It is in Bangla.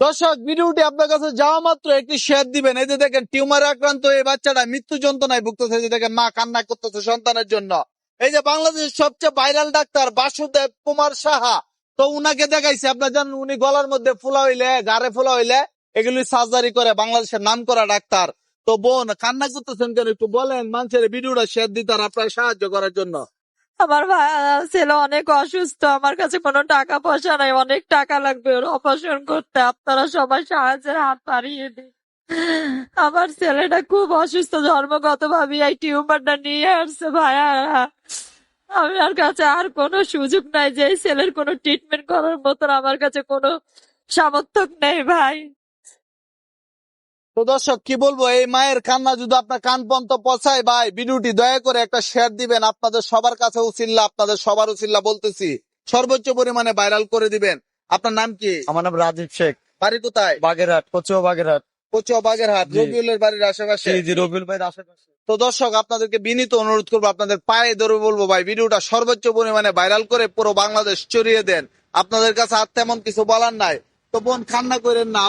দর্শক, ভিডিওটি আপনার কাছে যাওয়া মাত্র একটি শেয়ার দিবেন। এই যে দেখেন, টিউমারে আক্রান্ত এই বাচ্চাটা মৃত্যু যন্ত্রণায় ভুগতেছে। এই যে দেখেন, মা কান্না করতেছে সন্তানের জন্য। এই যে বাংলাদেশের সবচেয়ে ভাইরাল ডাক্তার বাসুদেব কুমার সাহা, তো উনাকে দেখাইছে। আপনার জানেন, উনি গলার মধ্যে ফোলা হইলে, গাড়ে ফোলা হইলে এগুলি সার্জারি করে, বাংলাদেশের নাম করা ডাক্তার। তো বোন, কান্না করতেছেন কেন? একটু বলেন মানুষের ভিডিওটা শেয়ার দিতে আর আপনার সাহায্য করার জন্য। আমার ছেলে অনেক অসুস্থ, আমার কাছে কোনো টাকা পয়সা নাই, অনেক টাকা লাগবে ওর অপারেশন করতে, আপনারা সবাই সাহায্যের হাত বাড়িয়ে দিন। আমার ছেলেটা খুব অসুস্থ, জন্মগত ভাবে এই টিউমারটা নিয়ে আসছে ভাইয়া। আমার কাছে আর কোনো সুযোগ নাই যে এই ছেলের কোনো ট্রিটমেন্ট করার মতন আমার কাছে কোনো সামর্থ্য নেই ভাই। তো দর্শক, কি বলবো, এই মায়ের কান্না যদি আপনার কান পর্যন্ত পৌঁছায়, ভাই ভিডিওটি দয়া করে একটা শেয়ার দিবেন। আপনাদের সবার কাছে উছিল্লা, আপনাদের সবার উছিল্লা বলতেছি, সর্বোচ্চ পরিমাণে ভাইরাল করে দিবেন। আপনার নাম কি? আমার নাম রাজীব শেখ, বাড়ি কোথায়? বাগেরহাট, কচুয়া বাগেরহাট। কচুয়া বাগেরহাট। জি। রবিউলের বাড়ির আশেপাশে। জি, রবিউল ভাইয়ের আশেপাশে। তো দর্শক, আপনাদেরকে বিনীত অনুরোধ করবো, আপনাদের পায়ে ধরে বলবো, ভাই ভিডিওটা সর্বোচ্চ পরিমাণে ভাইরাল করে পুরো বাংলাদেশ ছড়িয়ে দেন। আপনাদের কাছে আর তেমন কিছু বলার নাই। তো বোন, কান্না করেন না।